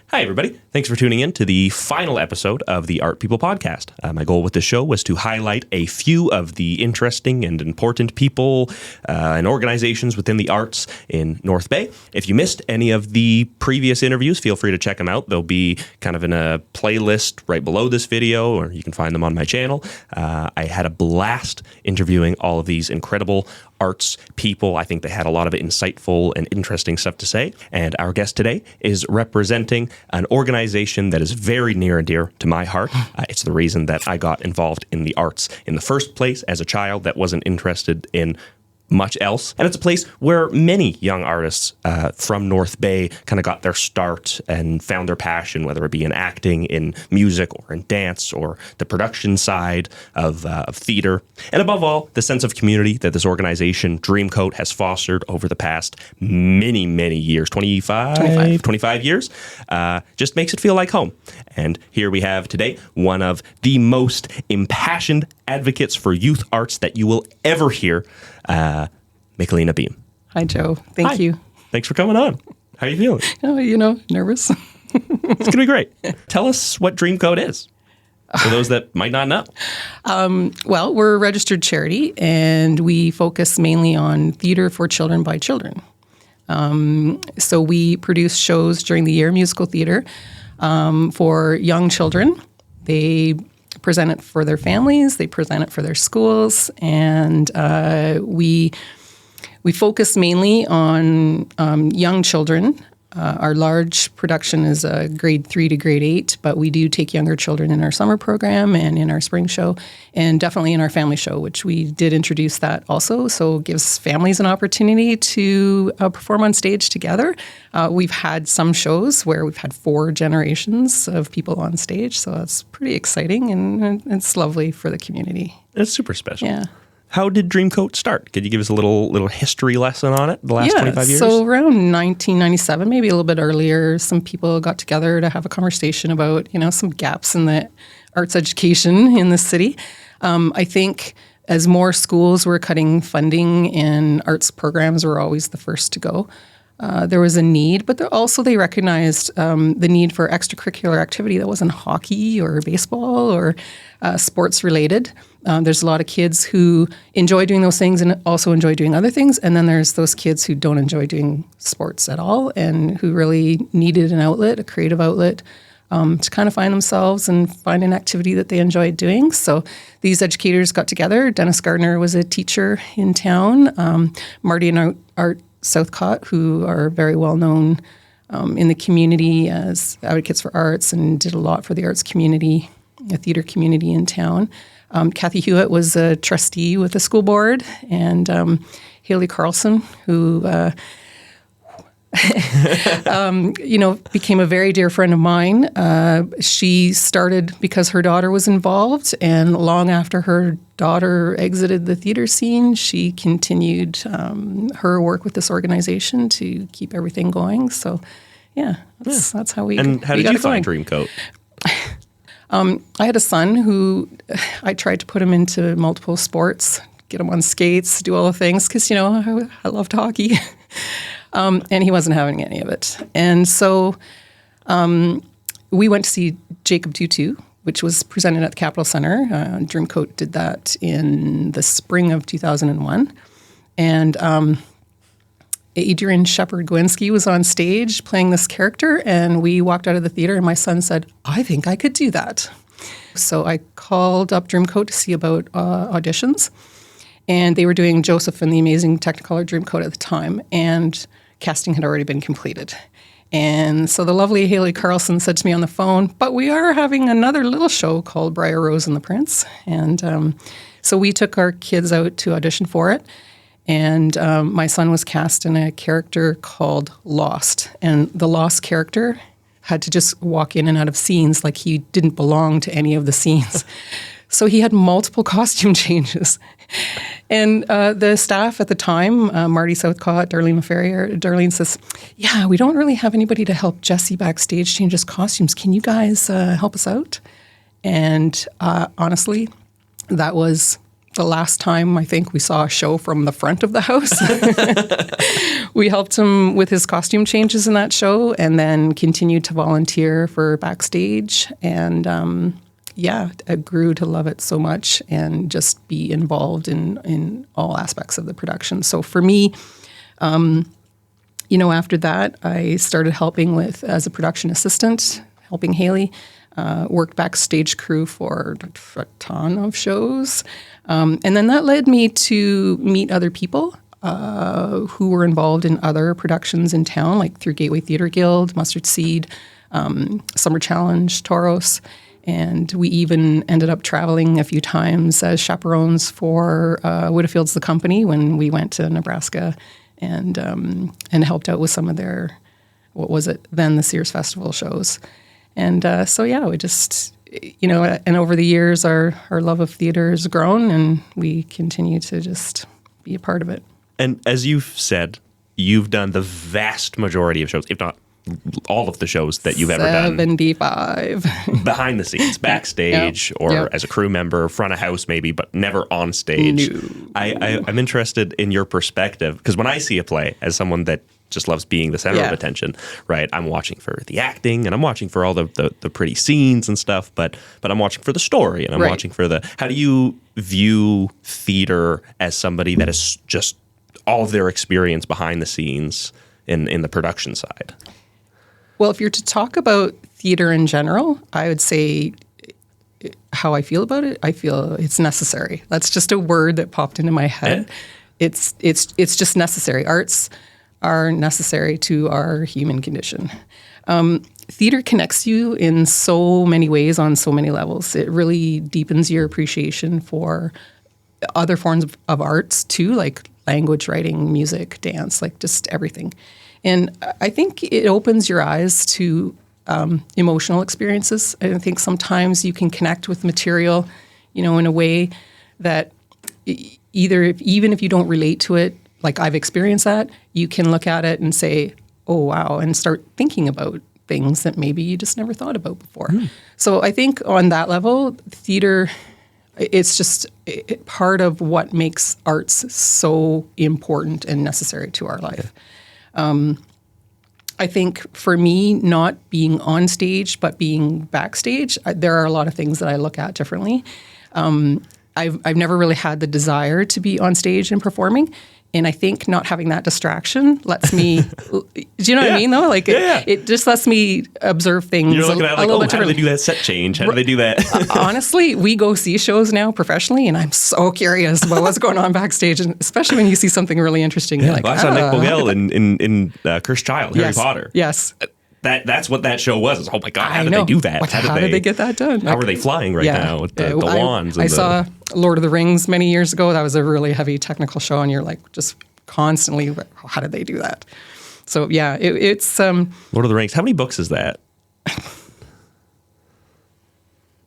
Hi, everybody. Thanks for tuning in to the final episode of the Art People podcast. My goal with this show was to highlight a few of the interesting and important people and organizations within the arts in North Bay. If you missed any of the previous interviews, feel free to check them out. They'll be kind of in a playlist right below this video, or you can find them on my channel. I had a blast interviewing all of these incredible arts people. I think they had a lot of insightful and interesting stuff to say. And our guest today is representing an organization that is very near and dear to my heart. It's the reason that I got involved in the arts in the first place as a child that wasn't interested in much else. And it's a place where many young artists from North Bay kind of got their start and found their passion, whether it be in acting, in music, or in dance, or the production side of theater. And above all, the sense of community that this organization, Dreamcoat, has fostered over the past many years, 25 years, just makes it feel like home. And here we have today one of the most impassioned advocates for youth arts that you will ever hear, Michelina Beam. Hi, Joe. Thank you. Thanks for coming on. How are you feeling? Oh, nervous. It's going to be great. Tell us what Dreamcoat is, for those that might not know. Well, we're a registered charity, and we focus mainly on theater for children by children. So we produce shows during the year, musical theater, for young children. They present it for their families, they present it for their schools, and we focus mainly on young children. Our large production is grade 3 to grade 8, but we do take younger children in our summer program and in our spring show, and definitely in our family show, which we did introduce that also. So it gives families an opportunity to perform on stage together. We've had some shows where we've had 4 generations of people on stage, so that's pretty exciting, and it's lovely for the community. It's super special. Yeah. How did Dreamcoat start? Could you give us a little history lesson on it, the last 25 years? So around 1997, maybe a little bit earlier, some people got together to have a conversation about, some gaps in the arts education in the city. I think as more schools were cutting funding, and arts programs were always the first to go, there was a need, but they recognized the need for extracurricular activity that wasn't hockey or baseball or sports related. There's a lot of kids who enjoy doing those things and also enjoy doing other things. And then there's those kids who don't enjoy doing sports at all and who really needed an outlet, a creative outlet, to kind of find themselves and find an activity that they enjoyed doing. So these educators got together. Dennis Gardner was a teacher in town. Marty and Art Southcott, who are very well known in the community as advocates for arts and did a lot for the arts community, the theater community in town. Kathy Hewitt was a trustee with the school board, and Haley Carlson, who became a very dear friend of mine. She started because her daughter was involved, and long after her daughter exited the theater scene, she continued her work with this organization to keep everything going. So, that's how we. And how did you find Dreamcoat? I had a son who I tried to put him into multiple sports, get him on skates, do all the things, because, I loved hockey. And he wasn't having any of it. And so we went to see Jacob Tutu, which was presented at the Capitol Center. Dreamcoat did that in the spring of 2001. And Adrian Shepard-Gwinski was on stage playing this character, and we walked out of the theater, and my son said, I think I could do that. So I called up Dreamcoat to see about auditions, and they were doing Joseph and the Amazing Technicolor Dreamcoat at the time, and casting had already been completed. And so the lovely Haley Carlson said to me on the phone, but we are having another little show called Briar Rose and the Prince. And so we took our kids out to audition for it. And my son was cast in a character called Lost. And the Lost character had to just walk in and out of scenes like he didn't belong to any of the scenes. So he had multiple costume changes. And the staff at the time, Marty Southcott, Darlene LaFerrier, Darlene says, yeah, we don't really have anybody to help Jesse backstage change his costumes. Can you guys help us out? And honestly, that was the last time I think we saw a show from the front of the house. We helped him with his costume changes in that show, and then continued to volunteer for backstage. And I grew to love it so much and just be involved in all aspects of the production. So for me, after that, I started helping as a production assistant, helping Haley. Worked backstage crew for a ton of shows. And then that led me to meet other people who were involved in other productions in town, like through Gateway Theatre Guild, Mustard Seed, Summer Challenge, Toros. And we even ended up traveling a few times as chaperones for Widowfield's The Company when we went to Nebraska and helped out with some of their, the Sears Festival shows. And we just, and over the years, our love of theater has grown, and we continue to just be a part of it. And as you've said, you've done the vast majority of shows, if not all of the shows that you've ever done. 75. Behind the scenes, backstage, or as a crew member, front of house maybe, but never on stage. No. I'm interested in your perspective, because when I see a play, as someone that just loves being the center of attention, right? I'm watching for the acting, and I'm watching for all the pretty scenes and stuff, but I'm watching for the story, and I'm watching for how do you view theater as somebody that is just all of their experience behind the scenes in the production side? Well, if you're to talk about theater in general, I would say how I feel about it, I feel it's necessary. That's just a word that popped into my head. Yeah. It's just necessary. Arts are necessary to our human condition. Theater connects you in so many ways on so many levels. It really deepens your appreciation for other forms of arts too, like language, writing, music, dance, like just everything. And I think it opens your eyes to emotional experiences. I think sometimes you can connect with material, in a way that even if you don't relate to it, like I've experienced that, you can look at it and say, oh, wow, and start thinking about things that maybe you just never thought about before. So I think on that level, theater, it's just part of what makes arts so important and necessary to our life. I think for me, not being on stage, but being backstage, there are a lot of things that I look at differently. I've never really had the desire to be on stage and performing. And I think not having that distraction lets me, do you know what I mean though? Like it just lets me observe things You're looking at it like, little bit how do they do that set change? How do they do that? Honestly, we go see shows now professionally, and I'm so curious about what's going on backstage, and especially when you see something really interesting. You're like, I saw Nick Vogel in Cursed Child, Harry Potter. Yes. That's what that show was. Oh my God, how did know. they do that? How did they get that done? How are they flying right now with the wands? I saw Lord of the Rings many years ago. That was a really heavy technical show, and you're like just constantly, how did they do that? So yeah, it's Lord of the Rings. How many books is that? It's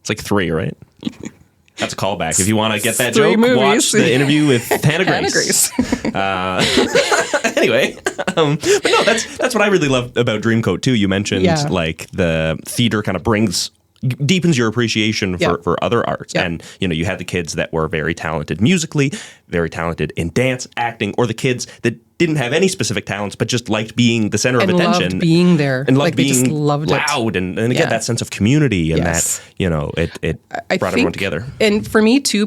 like 3, right? That's a callback. If you want to get that joke, watch the interview with Hannah Grace. Anyway, but no, that's what I really love about Dreamcoat too. You mentioned like the theater kind of deepens your appreciation for other arts. And, you had the kids that were very talented musically, very talented in dance, acting, or the kids that didn't have any specific talents, but just liked being the center of attention. And loved being there. And loved being just loved loud. And again, that sense of community and that, it brought everyone together. And for me too,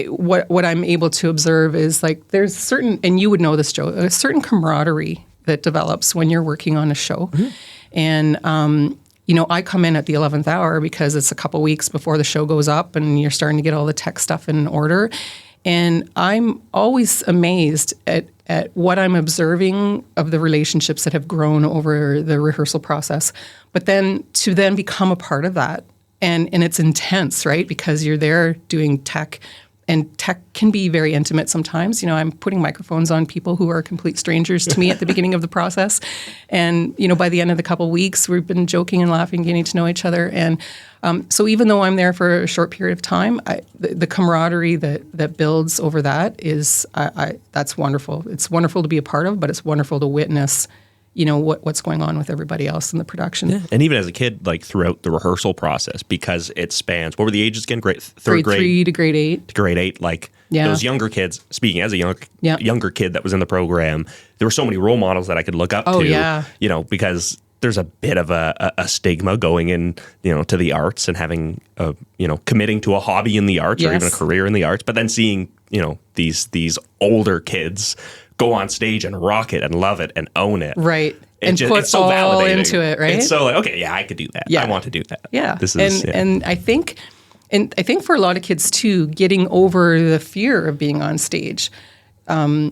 what I'm able to observe is like there's certain, and you would know this, Joe, a certain camaraderie that develops when you're working on a show. Mm-hmm. And, I come in at the 11th hour because it's a couple weeks before the show goes up and you're starting to get all the tech stuff in order. And I'm always amazed at what I'm observing of the relationships that have grown over the rehearsal process. But then to then become a part of that, and it's intense, right? Because you're there doing tech, and tech can be very intimate sometimes. I'm putting microphones on people who are complete strangers to me at the beginning of the process. And, by the end of the couple weeks, we've been joking and laughing, getting to know each other. And so even though I'm there for a short period of time, the camaraderie that builds over that is, that's wonderful. It's wonderful to be a part of, but it's wonderful to witness what's going on with everybody else in the production. Yeah. And even as a kid, like throughout the rehearsal process, because it spans, what were the ages again? Third grade 3 to grade 8. To grade 8, like those younger kids, speaking as a younger kid that was in the program, there were so many role models that I could look up to, because there's a bit of a stigma going in, to the arts and having, committing to a hobby in the arts or even a career in the arts, but then seeing, these older kids go on stage and rock it and love it and own it. Right. And put it's so all validating. Into it, right? It's so like, okay, yeah, I could do that. Yeah. I want to do that. Yeah. This is, and I think for a lot of kids too, getting over the fear of being on stage, a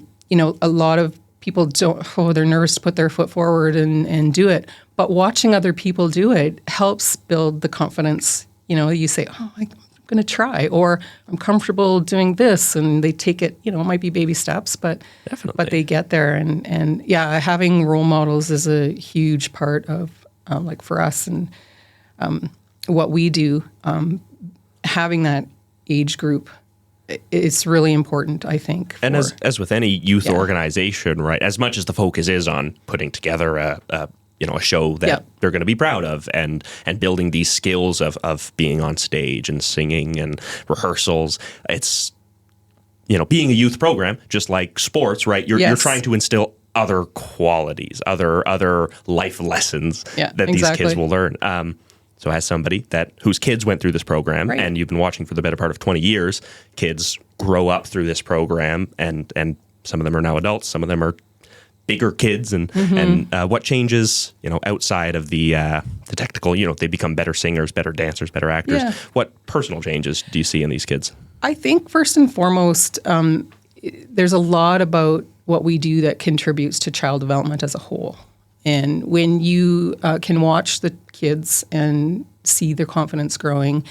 lot of people they're nervous to put their foot forward and do it. But watching other people do it helps build the confidence. You say, oh, I'm going to try, or I'm comfortable doing this, and they take it, it might be baby steps, but Definitely. But they get there. And having role models is a huge part of like for us and what we do. Having that age group, it's really important, I think. And as with any youth organization, right, as much as the focus is on putting together a show that they're going to be proud of and building these skills of being on stage and singing and rehearsals, it's, being a youth program, just like sports, right? You're trying to instill other qualities, other life lessons that these kids will learn. So as somebody whose kids went through this program and you've been watching for the better part of 20 years, kids grow up through this program and some of them are now adults, some of them are bigger kids, and what changes, outside of the technical, they become better singers, better dancers, better actors. Yeah. What personal changes do you see in these kids? I think first and foremost, there's a lot about what we do that contributes to child development as a whole. And when you can watch the kids and see their confidence growing,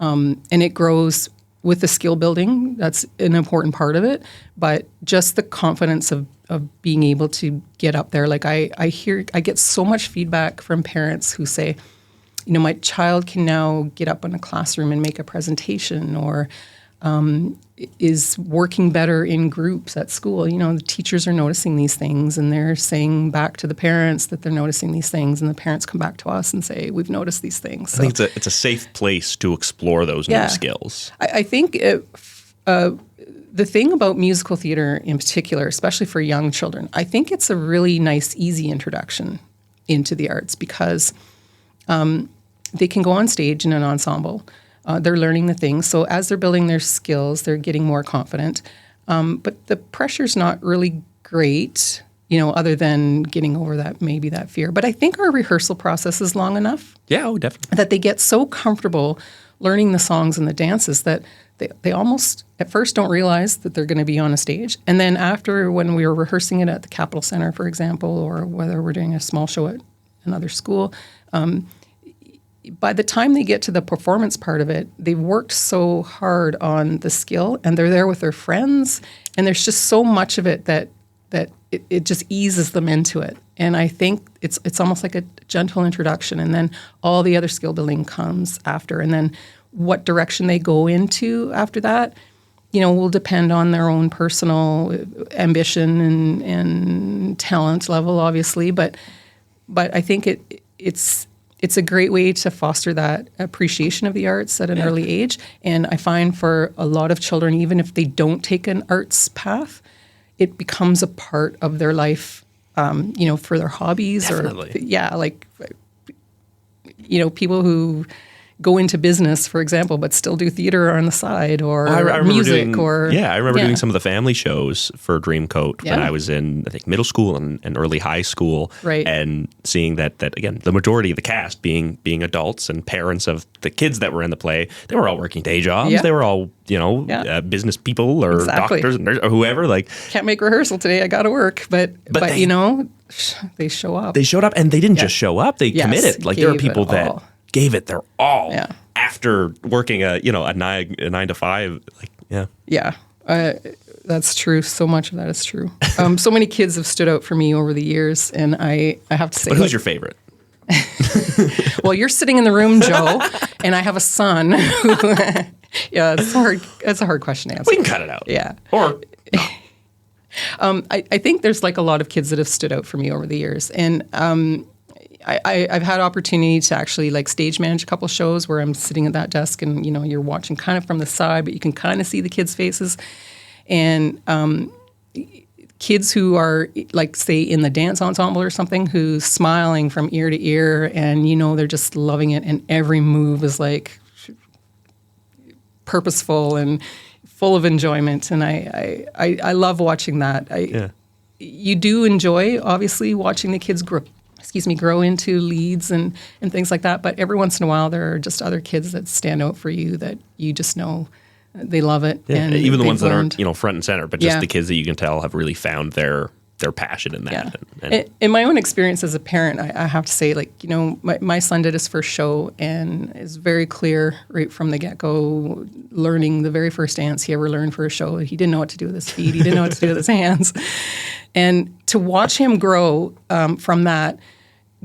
and it grows with the skill building, that's an important part of it, but just the confidence of being able to get up there. Like I get so much feedback from parents who say, my child can now get up in a classroom and make a presentation, or is working better in groups at school. The teachers are noticing these things and they're saying back to the parents that they're noticing these things, and the parents come back to us and say, we've noticed these things. So, I think it's a safe place to explore those new skills. I think the thing about musical theater in particular, especially for young children, I think it's a really nice, easy introduction into the arts because they can go on stage in an ensemble. They're learning the things. So as they're building their skills, they're getting more confident. But the pressure's not really great, other than getting over that fear. But I think our rehearsal process is long enough. Yeah, definitely. That they get so comfortable learning the songs and the dances that they almost at first don't realize that they're going to be on a stage. And then after, when we were rehearsing it at the Capitol Center, for example, or whether we're doing a small show at another school, by the time they get to the performance part of it, they've worked so hard on the skill and they're there with their friends, and there's just so much of it that it just eases them into it. And I think it's almost like a gentle introduction, and then all the other skill building comes after. And then what direction they go into after that, will depend on their own personal ambition and talent level, obviously. But I think it's a great way to foster that appreciation of the arts at an early age. And I find for a lot of children, even if they don't take an arts path, it becomes a part of their life, for their hobbies. Definitely. People who go into business, for example, but still do theater on the side, or music. I remember doing some of the family shows for Dreamcoat when I was in, I think, middle school and early high school. Right. And seeing that again, the majority of the cast being adults and parents of the kids that were in the play, they were all working day jobs. Yeah. They were all, business people or doctors and nurses or whoever. Like, can't make rehearsal today, I got to work. But they show up. They showed up, and they didn't just show up, they committed. Like, there are people that gave it their all after working a 9 to 5. That's true. So much of that is true. So many kids have stood out for me over the years, and I have to say, but who's your favorite? Well, you're sitting in the room, Joe, and I have a son who, it's a hard question to answer. We can cut it out. Yeah. Or I think there's like a lot of kids that have stood out for me over the years. And I've had opportunity to actually like stage manage a couple shows where I'm sitting at that desk and, you know, you're watching kind of from the side, but you can kind of see the kids' faces. And kids who are like, say, in the dance ensemble or something, who's smiling from ear to ear and, you know, they're just loving it. And every move is like purposeful and full of enjoyment. And I love watching that. You do enjoy, obviously, watching the kids grow into leads and things like that. But every once in a while, there are just other kids that stand out for you that you just know they love it. Yeah. And even the ones that aren't, you know, front and center, but just Yeah. the kids that you can tell have really found their passion in that. Yeah. And In my own experience as a parent, I have to say, like, you know, my son did his first show and is very clear right from the get-go, learning the very first dance he ever learned for a show. He didn't know what to do with his feet. He didn't know what to do with his hands. And to watch him grow from that,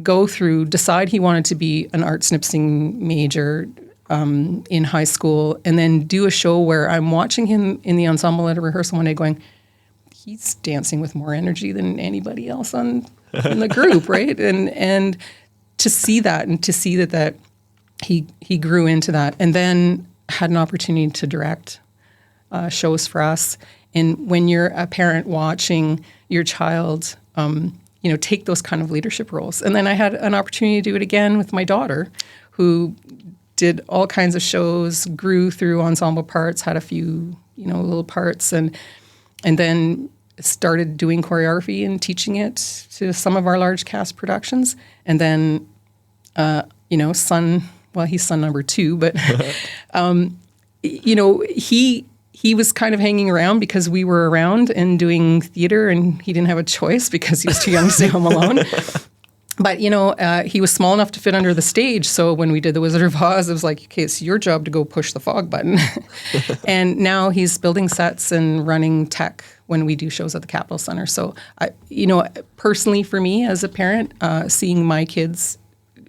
go through, decide he wanted to be an art snipsing major in high school, and then do a show where I'm watching him in the ensemble at a rehearsal one day going, he's dancing with more energy than anybody else in the group, right? And to see that and to see that he grew into that, and then had an opportunity to direct shows for us. And when you're a parent watching your child, you know, take those kind of leadership roles. And then I had an opportunity to do it again with my daughter, who did all kinds of shows, grew through ensemble parts, had a few, you know, little parts, and then started doing choreography and teaching it to some of our large cast productions. And then, you know, he's son number 2, but, you know, he was kind of hanging around because we were around and doing theater, and he didn't have a choice because he was too young to stay home alone. But, you know, he was small enough to fit under the stage. So when we did The Wizard of Oz, it was like, okay, it's your job to go push the fog button. And now he's building sets and running tech when we do shows at the Capitol Center. So, you know, personally for me as a parent, seeing my kids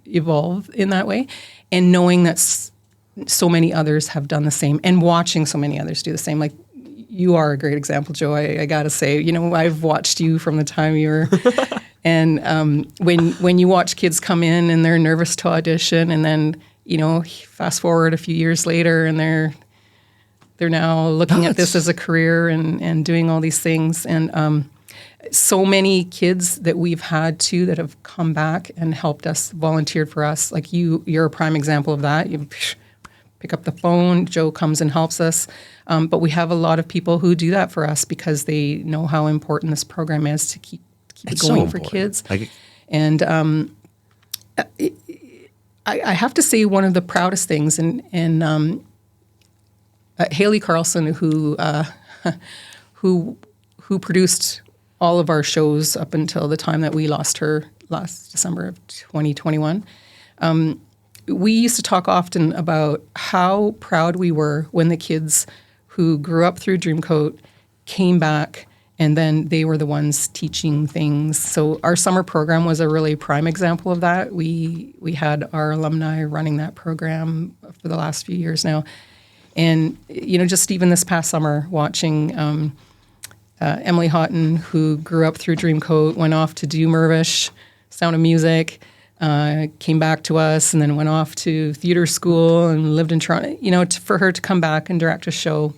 evolve in that way and knowing that so many others have done the same and watching so many others do the same. Like, you are a great example, Joe. I got to say, you know, I've watched you from the time you were... And when you watch kids come in and they're nervous to audition, and then, you know, fast forward a few years later and they're now looking at this as a career and doing all these things. And so many kids that we've had too that have come back and helped us, volunteered for us. Like you're a prime example of that. You pick up the phone, Joe comes and helps us. But we have a lot of people who do that for us because they know how important this program is to keep it going for kids. And I have to say one of the proudest things, and Haley Carlson, who produced all of our shows up until the time that we lost her last December of 2021, we used to talk often about how proud we were when the kids who grew up through Dreamcoat came back. And then they were the ones teaching things. So our summer program was a really prime example of that. We had our alumni running that program for the last few years now. And, you know, just even this past summer, watching Emily Houghton, who grew up through Dreamcoat, went off to do Mirvish, Sound of Music, came back to us, and then went off to theater school and lived in Toronto. You know, for her to come back and direct a show,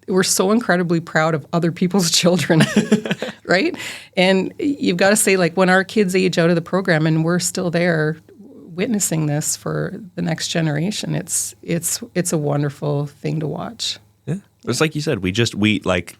we're so incredibly proud of other people's children, right? And you've got to say, like, when our kids age out of the program and we're still there witnessing this for the next generation, it's a wonderful thing to watch. Yeah. It's like you said, we like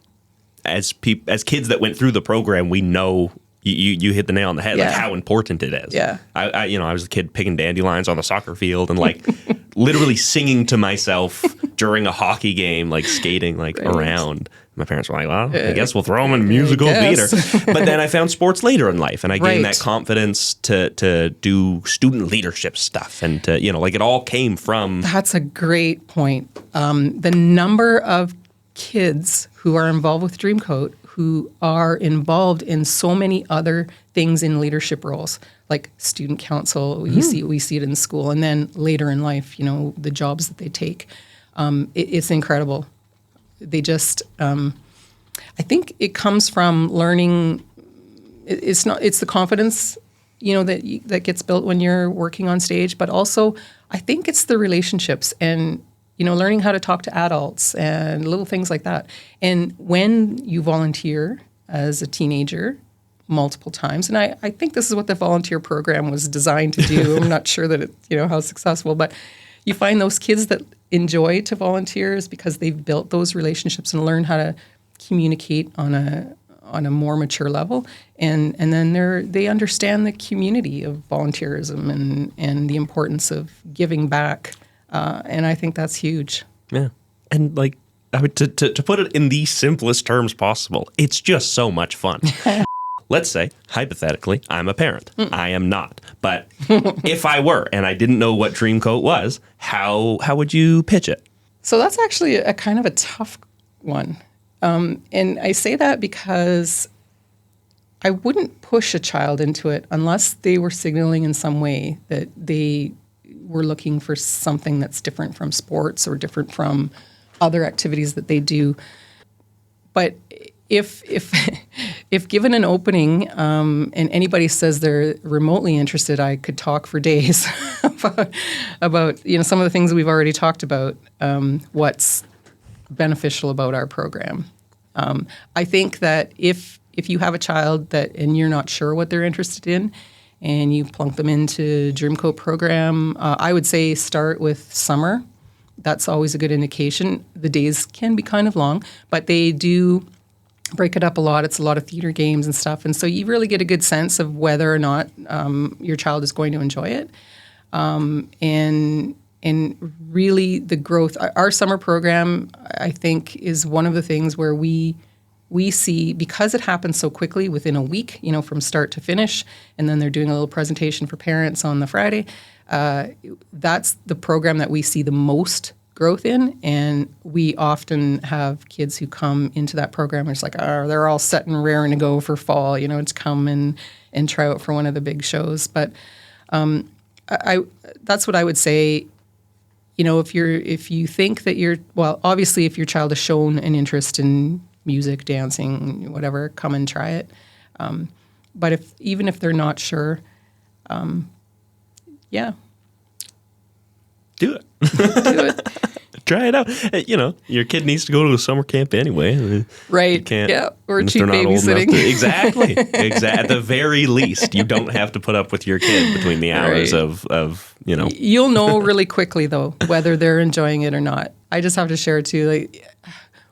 as kids that went through the program, we know you hit the nail on the head, like how important it is. Yeah. I was a kid picking dandelions on the soccer field and like literally singing to myself during a hockey game, like skating around. My parents were like, well, I guess we'll throw them in musical theater. But then I found sports later in life, and I gained that confidence to do student leadership stuff, and to, you know, like, it all came from... That's a great point. The number of kids who are involved with Dreamcoat who are involved in so many other things in leadership roles, like student council. We see it in school, and then later in life, you know, the jobs that they take. It's incredible. They just I think it comes from learning. It's the confidence, that gets built when you're working on stage, but also I think it's the relationships and, learning how to talk to adults and little things like that. And when you volunteer as a teenager multiple times, and I think this is what the volunteer program was designed to do. I'm not sure that it, how successful, but you find those kids that enjoy to volunteer is because they've built those relationships and learn how to communicate on a more mature level, and then they understand the community of volunteerism and the importance of giving back, and I think that's huge. Yeah, and to put it in the simplest terms possible, it's just so much fun. Let's say, hypothetically, I'm a parent. I am not. But if I were and I didn't know what Dreamcoat was, how would you pitch it? So that's actually a kind of a tough one. And I say that because I wouldn't push a child into it unless they were signaling in some way that they were looking for something that's different from sports or different from other activities that they do. But if given an opening and anybody says they're remotely interested, I could talk for days about some of the things we've already talked about. What's beneficial about our program. I think that if you have a child and you're not sure what they're interested in, and you plunk them into Dreamcoat program, I would say start with summer. That's always a good indication. The days can be kind of long, but they do break it up a lot. It's a lot of theater games and stuff. And so you really get a good sense of whether or not your child is going to enjoy it. And really the growth, our summer program, I think, is one of the things where we see, because it happens so quickly within a week, from start to finish, and then they're doing a little presentation for parents on the Friday, that's the program that we see the most growth in, and we often have kids who come into that program. It's like, they're all set and raring to go for fall, to come and try out for one of the big shows. But that's what I would say. If you think that obviously if your child has shown an interest in music, dancing, whatever, come and try it. But even if they're not sure, yeah. Do it. Do it. Try it out. Your kid needs to go to a summer camp anyway. Right. You can't, yeah. Or cheap they're not old enough babysitting. Exactly. At the very least, you don't have to put up with your kid between the hours Right. of. You'll know really quickly, though, whether they're enjoying it or not. I just have to share, too,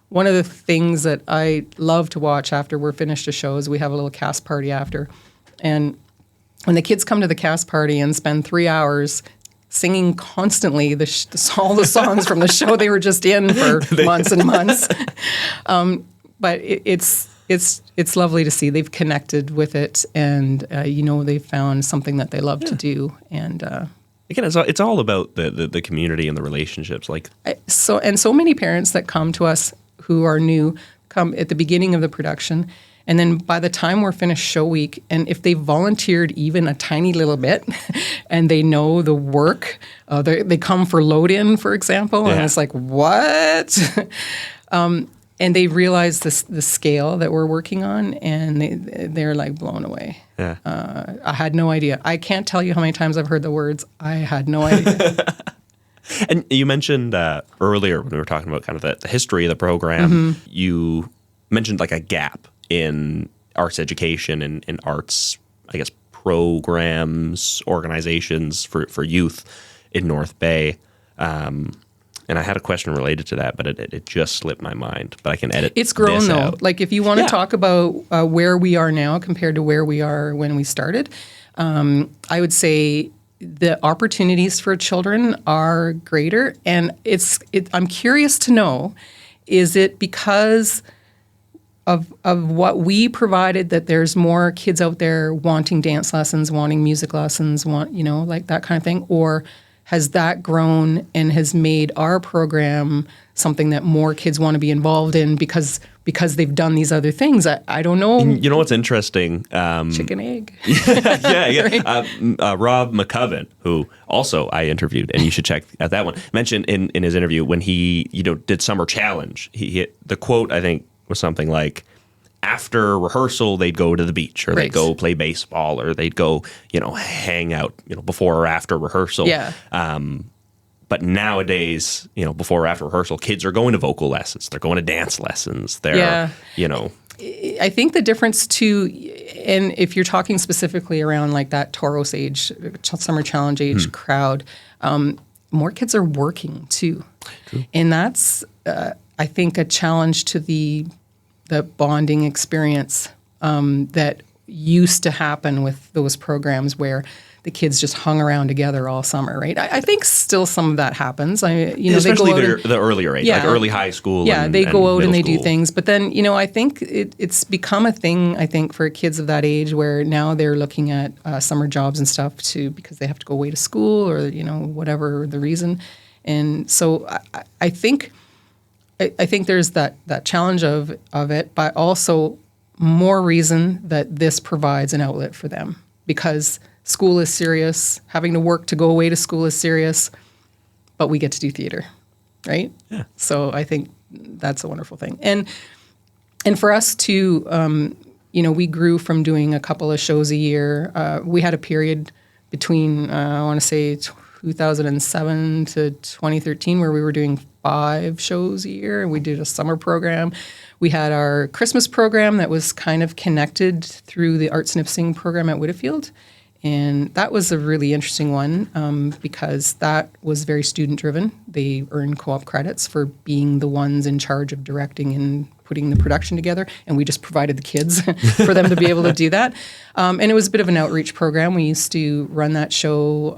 one of the things that I love to watch after we're finished a show is we have a little cast party after. And when the kids come to the cast party and spend 3 hours singing constantly all the songs from the show they were just in for months and months. But it's lovely to see they've connected with it, and they've found something that they love to do. And again, it's all about the community and the relationships. So many parents that come to us who are new come at the beginning of the production. And then by the time we're finished show week, and if they volunteered even a tiny little bit and they know the work, they come for load-in, for example, and it's like, what? And they realize the scale that we're working on, and they're like blown away. Yeah. I had no idea. I can't tell you how many times I've heard the words, I had no idea. And you mentioned earlier when we were talking about kind of the history of the program, you mentioned like a gap in arts education and arts, I guess, programs, organizations for youth in North Bay. And I had a question related to that, but it just slipped my mind. But I can edit It's grown, this though. out. Like, if you want to talk about where we are now compared to where we are when we started, I would say the opportunities for children are greater. And I'm curious to know, is it because of what we provided that there's more kids out there wanting dance lessons, wanting music lessons, like that kind of thing? Or has that grown and has made our program something that more kids want to be involved in because they've done these other things? I don't know. You know what's interesting? Chicken egg. yeah. Right. Rob McCubbin, who also I interviewed, and you should check out that one, mentioned in his interview when he did Summer Challenge. He the quote, I think, was something like after rehearsal, they'd go to the beach or they'd go play baseball or they'd go, hang out, before or after rehearsal. Yeah. But nowadays, before or after rehearsal, kids are going to vocal lessons. They're going to dance lessons. They're, I think the difference too, and if you're talking specifically around like that Taurus age, summer challenge age crowd, more kids are working too. True. And that's, I think, a challenge to the bonding experience that used to happen with those programs where the kids just hung around together all summer, right? I think still some of that happens. Especially the earlier age, like early high school. Yeah, and, they go out and they school. do things. But then, I think it's become a thing, I think, for kids of that age where now they're looking at summer jobs and stuff too because they have to go away to school or, whatever the reason. And so I think there's that challenge of it, but also more reason that this provides an outlet for them because school is serious. Having to work to go away to school is serious, but we get to do theater, right? Yeah. So I think that's a wonderful thing. And for us too, we grew from doing a couple of shows a year. We had a period between, I want to say 2007 to 2013 where we were doing 5 shows a year and we did a summer program. We had our Christmas program that was kind of connected through the Arts Nipsing program at Whitfield. And that was a really interesting one because that was very student-driven. They earned co-op credits for being the ones in charge of directing and putting the production together, and we just provided the kids for them to be able to do that. And it was a bit of an outreach program. We used to run that show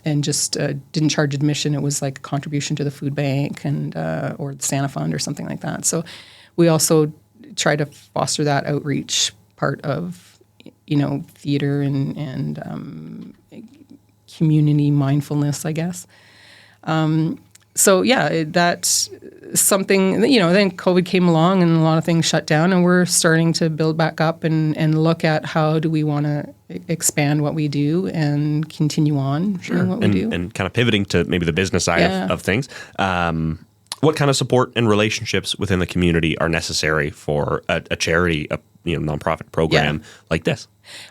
and just didn't charge admission. It was like a contribution to the food bank and or the Santa Fund or something like that. So we also try to foster that outreach part of theater and community mindfulness, I guess. So yeah, that's something, then COVID came along and a lot of things shut down and we're starting to build back up and look at how do we want to expand what we do and continue on doing what we do. And kind of pivoting to maybe the business side of things. What kind of support and relationships within the community are necessary for a charity, nonprofit program like this?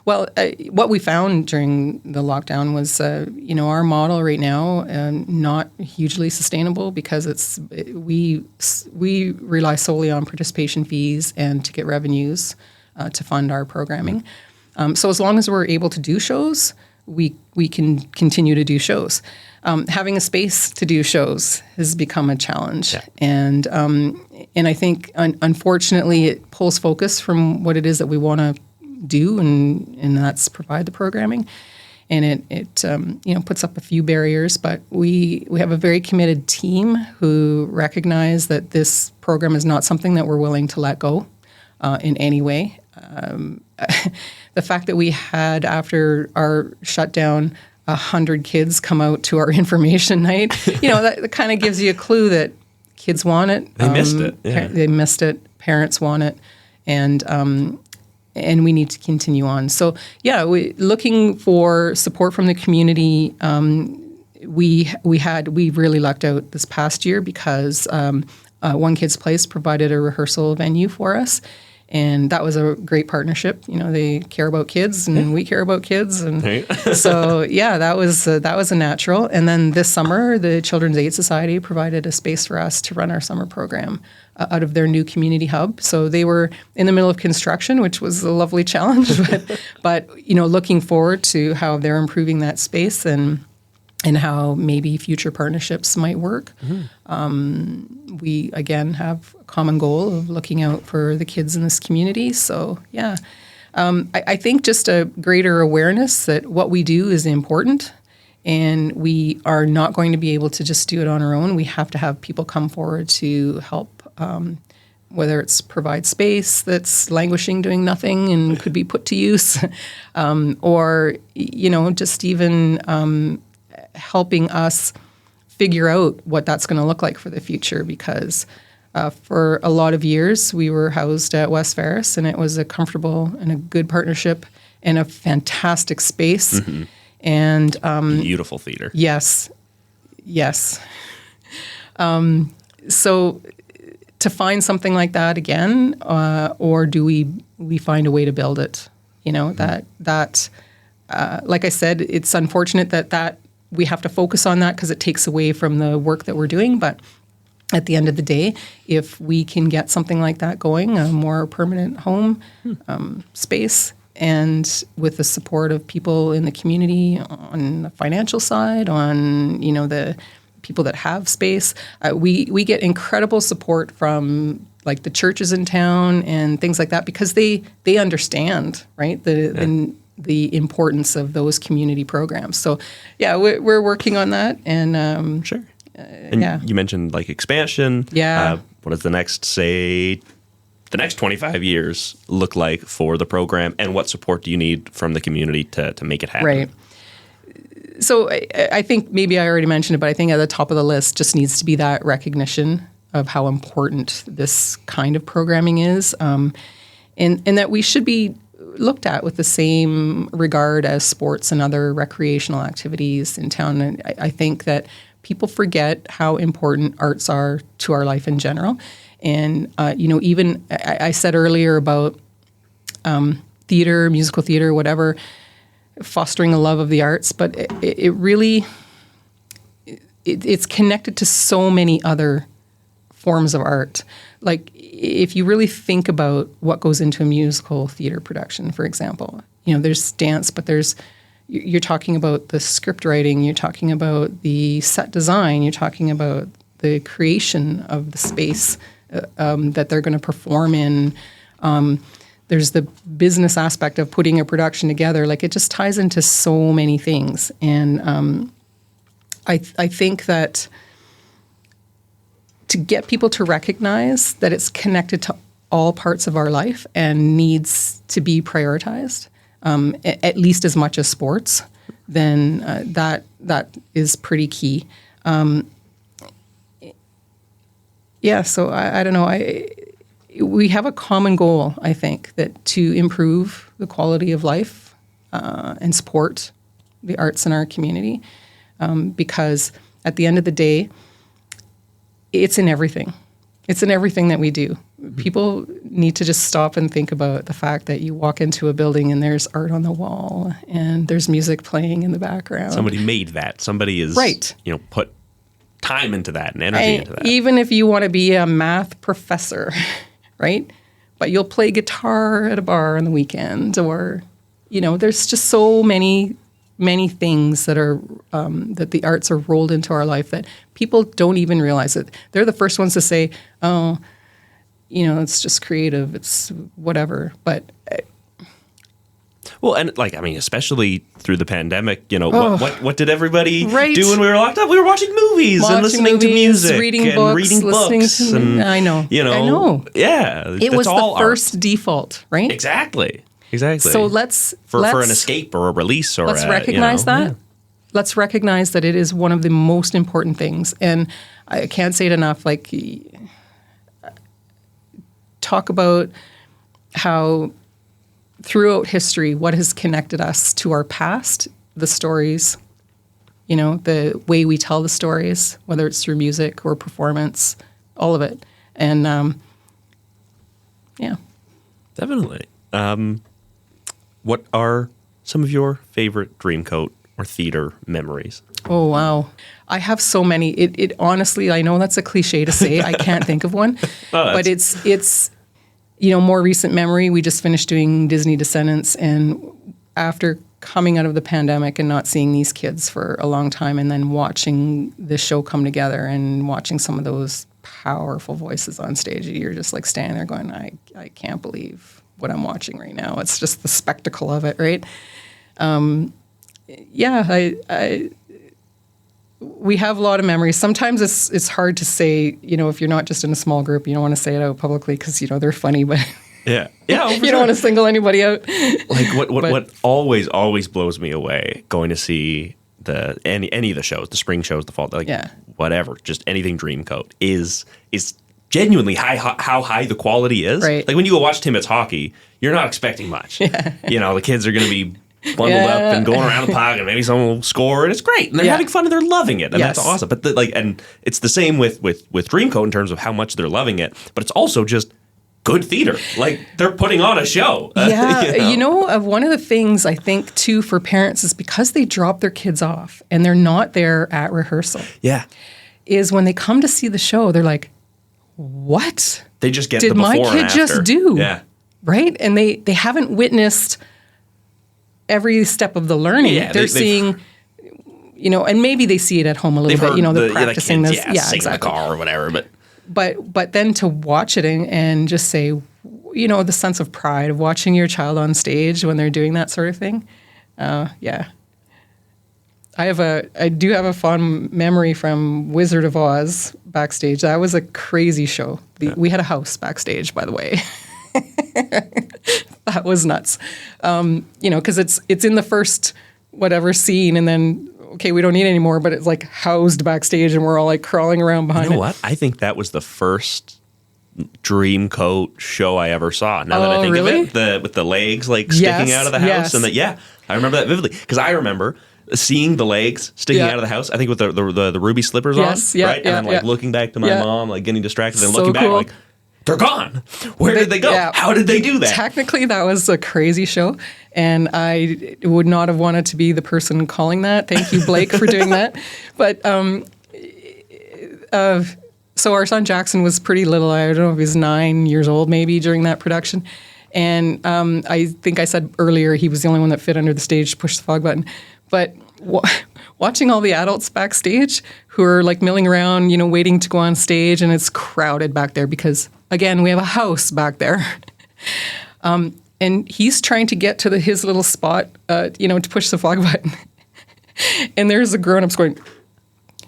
Well, what we found during the lockdown was, our model right now not hugely sustainable because we rely solely on participation fees and ticket revenues to fund our programming. So as long as we're able to do shows, we can continue to do shows. Having a space to do shows has become a challenge, and I think unfortunately it pulls focus from what it is that we want to do, and that's provide the programming, and it puts up a few barriers. But we have a very committed team who recognize that this program is not something that we're willing to let go in any way. The fact that we had after our shutdown 100 kids come out to our information night, that kind of gives you a clue that kids want it. They missed it. Yeah. They missed it. Parents want it, and we need to continue on. So looking for support from the community. We really lucked out this past year because One Kids Place provided a rehearsal venue for us. And that was a great partnership. They care about kids, and we care about kids, and so that was a natural. And then this summer, the Children's Aid Society provided a space for us to run our summer program out of their new community hub. So they were in the middle of construction, which was a lovely challenge, but looking forward to how they're improving that space and how maybe future partnerships might work. Mm-hmm. We, again, have a common goal of looking out for the kids in this community. So, I think just a greater awareness that what we do is important and we are not going to be able to just do it on our own. We have to have people come forward to help, whether it's provide space that's languishing, doing nothing and could be put to use, or, just even helping us figure out what that's going to look like for the future, because for a lot of years we were housed at West Ferris and it was a comfortable and a good partnership and a fantastic space. Mm-hmm. And beautiful theater. Yes. So to find something like that again, or do we find a way to build it? You know, that like I said, it's unfortunate that we have to focus on that because it takes away from the work that we're doing. But at the end of the day, if we can get something like that going, a more permanent home space, and with the support of people in the community on the financial side, on, you know, the people that have space, we get incredible support from like the churches in town and things like that, because they understand, right, the importance of those community programs. So yeah, we're working on that, and Sure. And you mentioned like expansion. Yeah. What does the next 25 years look like for the program, and what support do you need from the community to make it happen? Right. So I think maybe I already mentioned it, but I think at the top of the list just needs to be that recognition of how important this kind of programming is, and that we should be looked at with the same regard as sports and other recreational activities in town. And I think that people forget how important arts are to our life in general. And, you know, even I said earlier about theater, musical theater, whatever, fostering a love of the arts, but it really, it's connected to so many other forms of art. Like, if you really think about what goes into a musical theater production, for example, you know, there's dance, but you're talking about the script writing, you're talking about the set design, you're talking about the creation of the space that they're going to perform in. There's the business aspect of putting a production together. Like, it just ties into so many things. And I think that to get people to recognize that it's connected to all parts of our life and needs to be prioritized, at least as much as sports, then that is pretty key. Yeah, so I don't know. We have a common goal, I think, that to improve the quality of life and support the arts in our community, because at the end of the day, it's in everything. It's in everything that we do. People need to just stop and think about the fact that you walk into a building and there's art on the wall and there's music playing in the background. Somebody made that. Somebody is, you know, put time into that and energy into that. Even if you want to be a math professor, right? But you'll play guitar at a bar on the weekend, or, you know, there's just so many things that are that the arts are rolled into our life that people don't even realize it. They're the first ones to say, "Oh, you know, it's just creative. It's whatever." But well, and like, I mean, especially through the pandemic, you know, what did everybody do when we were locked up? We were watching movies and listening to music, reading books, and I know, yeah, it was the first art. Default, right? Exactly. So let's for an escape or a release, or let's recognize that. Yeah. Let's recognize that it is one of the most important things, and I can't say it enough. Like, talk about how throughout history, what has connected us to our past, the stories, you know, the way we tell the stories, whether it's through music or performance, all of it. And yeah. Definitely. What are some of your favorite Dreamcoat or theater memories? Oh, wow. I have so many. It honestly, I know that's a cliche to say. I can't think of one. But it's you know, more recent memory. We just finished doing Disney Descendants, and after coming out of the pandemic and not seeing these kids for a long time, and then watching the show come together and watching some of those powerful voices on stage, you're just like standing there going, I can't believe what I'm watching right now. It's just the spectacle of it, right? We have a lot of memories. Sometimes it's hard to say, you know, if you're not just in a small group, you don't want to say it out publicly because, you know, they're funny, but you don't want to single anybody out. Like what always blows me away going to see any of the shows, the spring shows, the fall, like whatever, just anything Dreamcoat is genuinely how high the quality is. Right. Like when you go watch Timbits hockey, you're not expecting much. Yeah. You know, the kids are going to be bundled up and going around the park, and maybe someone will score, and it's great, and they're having fun, and they're loving it, and that's awesome. But and it's the same with Dreamcoat in terms of how much they're loving it, but it's also just good theater. Like, they're putting on a show. One of the things I think too for parents is because they drop their kids off and they're not there at rehearsal. Yeah, is when they come to see the show, they're like, "What? They just get did the before my kid and after. just do?" Yeah, right, and they haven't witnessed every step of the learning. Yeah, they're seeing, and maybe they see it at home a little bit. They're practicing the kids, this. Sing in the car or whatever. But then to watch it and just say, the sense of pride of watching your child on stage when they're doing that sort of thing. I do have a fond memory from Wizard of Oz backstage. That was a crazy show. We had a house backstage, by the way. That was nuts. Because it's in the first whatever scene, and then okay, we don't need any more, but it's like housed backstage, and we're all like crawling around behind it. You know what? I think that was the first Dreamcoat show I ever saw. Now that I think of it, with the legs like sticking out of the house, and I remember that vividly because I remember seeing the legs sticking out of the house. I think with the ruby slippers on, right? And then looking back to my mom, like getting distracted, and looking back, like they're gone. Where did they go? Yeah. How did they do that? Technically, that was a crazy show, and I would not have wanted to be the person calling that. Thank you, Blake, for doing that. But so our son Jackson was pretty little. I don't know if he was 9 years old, maybe during that production. And I think I said earlier he was the only one that fit under the stage to push the fog button. But watching all the adults backstage who are like milling around, waiting to go on stage, and it's crowded back there because, again, we have a house back there. And he's trying to get to his little spot, to push the fog button. And there's the grown-ups going,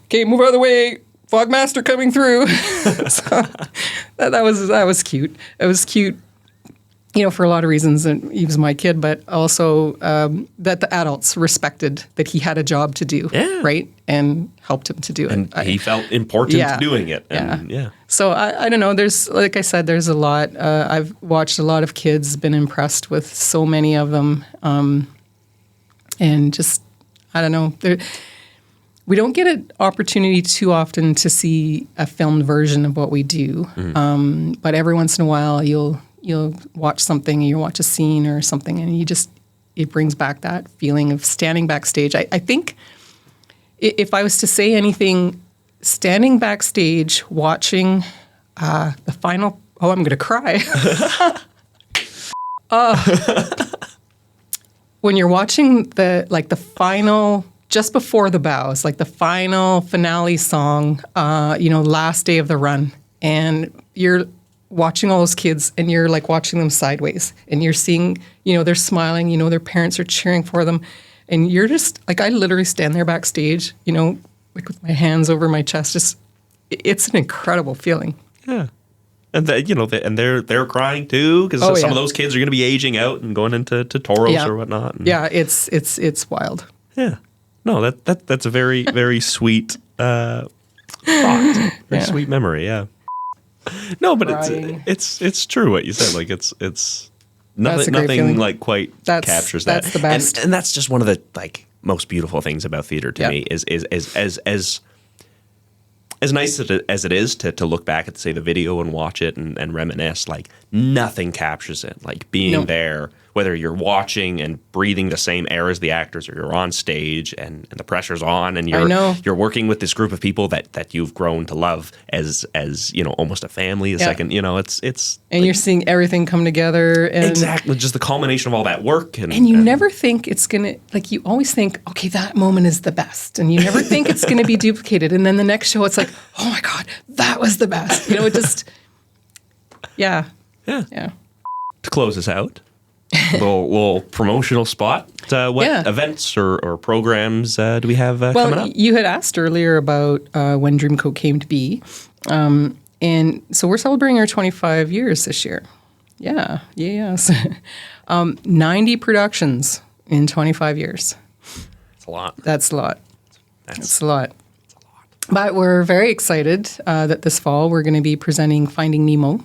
"Okay, move out of the way. Fogmaster coming through." So that was cute. It was cute, for a lot of reasons. And he was my kid, but also that the adults respected that he had a job to do, right, and helped him to do it. And he felt important doing it. And, So I don't know. There's, like I said, there's a lot. I've watched a lot of kids, been impressed with so many of them, and just I don't know. We don't get an opportunity too often to see a filmed version of what we do, but every once in a while you'll watch something, you'll watch a scene or something, and it brings back that feeling of standing backstage. I think if I was to say anything, standing backstage watching the final. Oh, I'm going to cry. When you're watching the final. Just before the bows, like the final finale song, last day of the run, and you're watching all those kids, and you're like watching them sideways, and you're seeing, they're smiling, their parents are cheering for them, and you're just like, I literally stand there backstage, like with my hands over my chest. It's an incredible feeling. Yeah, and they're crying too because some of those kids are going to be aging out and going into Toros or whatnot. And it's wild. Yeah. No, that's a very, very sweet thought. Very sweet memory, yeah. No, but it's true what you said. Like it's nothing like quite captures that. That's the best. And that's just one of the like most beautiful things about theater to me is as nice as it is to look back at, say, the video and watch it and reminisce, like nothing captures it. Like being there, whether you're watching and breathing the same air as the actors, or you're on stage and the pressure's on, and you're working with this group of people that you've grown to love as almost a family. Second, it's and you're seeing everything come together. And exactly, just the culmination of all that work. And you never think it's gonna, like, you always think, okay, that moment is the best, and you never think it's gonna be duplicated. And then the next show, it's like, oh my God, that was the best. It just, yeah. To close us out. little promotional spot. What events or programs do we have coming up? You had asked earlier about when Dreamcoat came to be. And so we're celebrating our 25 years this year. Yeah. 90 productions in 25 years. That's a lot. That's a lot. That's a lot. But we're very excited that this fall we're going to be presenting Finding Nemo.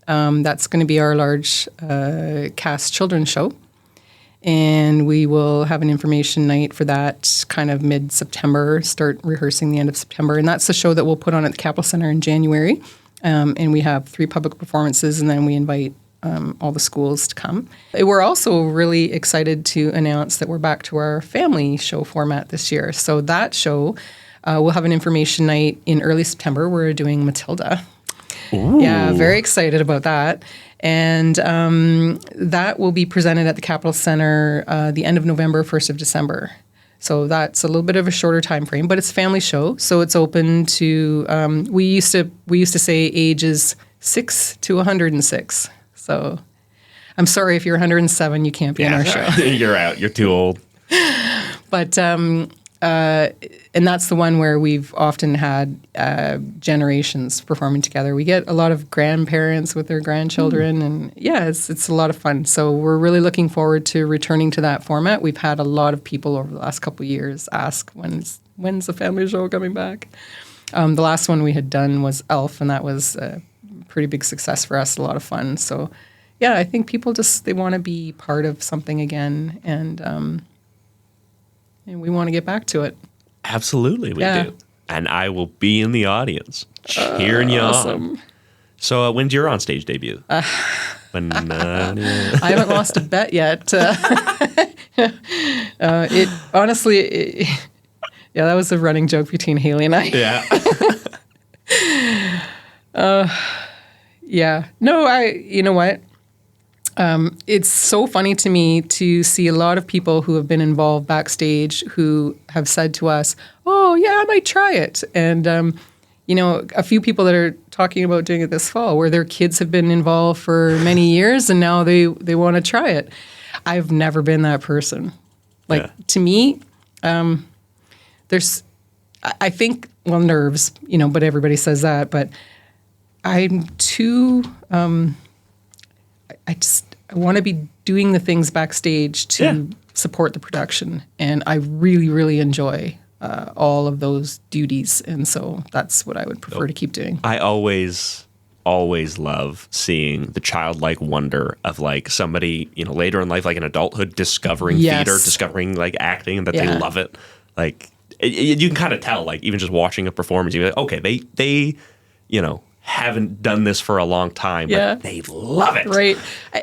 That's going to be our large cast children's show. And we will have an information night for that kind of mid-September, start rehearsing the end of September. And that's the show that we'll put on at the Capitol Centre in January. And we have 3 public performances, and then we invite all the schools to come. We're also really excited to announce that we're back to our family show format this year. So that show, we'll have an information night in early September. We're doing Matilda. Ooh. Yeah, very excited about that. And that will be presented at the Capitol Centre the end of November, 1st of December. So that's a little bit of a shorter time frame, but it's a family show, so it's open to we used to say ages 6 to 106. So I'm sorry if you're 107, you can't be in our show. You're out. You're too old. But and that's the one where we've often had generations performing together. We get a lot of grandparents with their grandchildren, and yeah, it's a lot of fun. So we're really looking forward to returning to that format. We've had a lot of people over the last couple of years ask, when's the family show coming back? The last one we had done was Elf, and that was a pretty big success for us, a lot of fun. So yeah, I think people they want to be part of something again, and we want to get back to it. Absolutely, we do. And I will be in the audience cheering you on. So when's your on-stage debut? I haven't lost a bet yet. It honestly, that was a running joke between Haley and I. Yeah. Yeah. No, you know what? It's so funny to me to see a lot of people who have been involved backstage who have said to us, oh, yeah, I might try it. And, a few people that are talking about doing it this fall where their kids have been involved for many years and now they want to try it. I've never been that person. To me, I think, nerves, but everybody says that. But I'm too... I want to be doing the things backstage to support the production. And I really, really enjoy all of those duties. And so that's what I would prefer to keep doing. I always love seeing the childlike wonder of somebody, later in life, like in adulthood, discovering theater, discovering acting, and that they love it. You can kind of tell, even just watching a performance, you're like, okay, they haven't done this for a long time, but they love it. Right.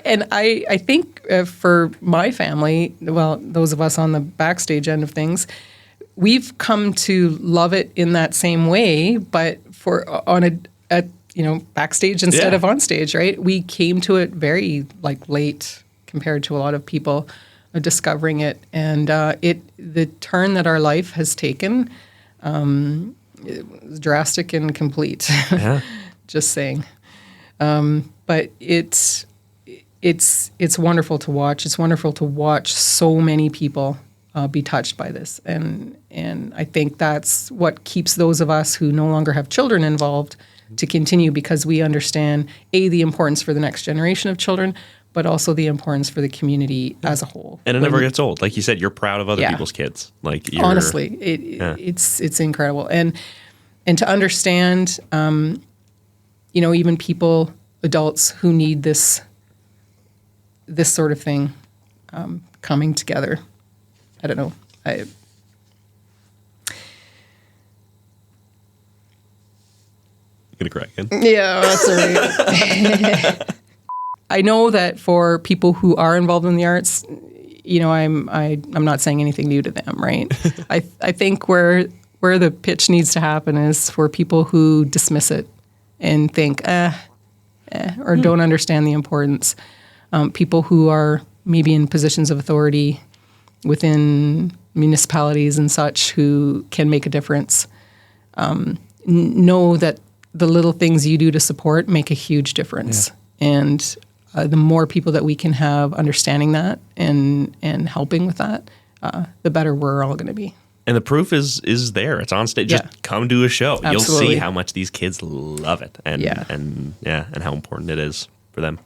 And I think for my family, well, those of us on the backstage end of things, we've come to love it in that same way, but backstage instead of on stage, right? We came to it very late compared to a lot of people discovering it. And the turn that our life has taken it was drastic and complete. Yeah. Just saying. But it's wonderful to watch. It's wonderful to watch so many people be touched by this. And I think that's what keeps those of us who no longer have children involved to continue, because we understand, the importance for the next generation of children, but also the importance for the community as a whole. And it never gets old. Like you said, you're proud of other people's kids. Honestly, it's incredible. And to understand... even people, adults who need this sort of thing coming together. I don't know. You gonna cry again? Yeah, that's all right. I know that for people who are involved in the arts, I'm not saying anything new to them, right? I think where the pitch needs to happen is for people who dismiss it and think, or don't understand the importance. People who are maybe in positions of authority within municipalities and such who can make a difference, know that the little things you do to support make a huge difference. Yeah. And the more people that we can have understanding that and helping with that, the better we're all going to be. And the proof is there. It's on stage. Just come to a show. Absolutely. You'll see how much these kids love it, and how important it is for them.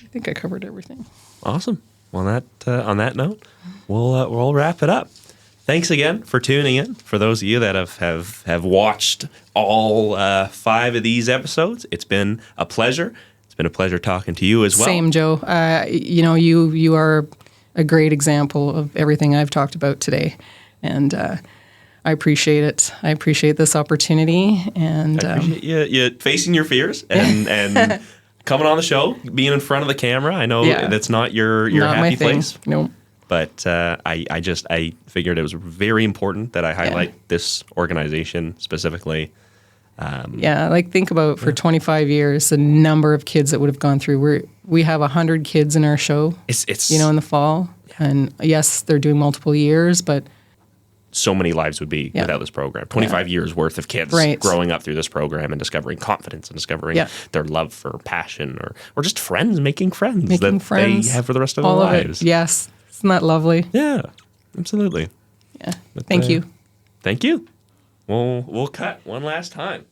I think I covered everything. Awesome. Well, on that note, we'll wrap it up. Thanks again for tuning in. For those of you that have watched all 5 of these episodes, it's been a pleasure. It's been a pleasure talking to you as well. Same, Joe. You are a great example of everything I've talked about today. And I appreciate it. I appreciate this opportunity. And I appreciate you facing your fears and coming on the show, being in front of the camera. I know that's not your not happy my thing. place. No. But I figured it was very important that I highlight this organization specifically. Think about for 25 years, the number of kids that would have gone through. We have 100 kids in our show, it's in the fall. And yes, they're doing multiple years, but so many lives would be without this program. 25 years worth of kids growing up through this program and discovering confidence and discovering their love for passion or just friends, making friends they have for the rest of their lives. Yes. Isn't that lovely? Yeah, absolutely. Yeah. But thank you. Thank you. We'll cut one last time.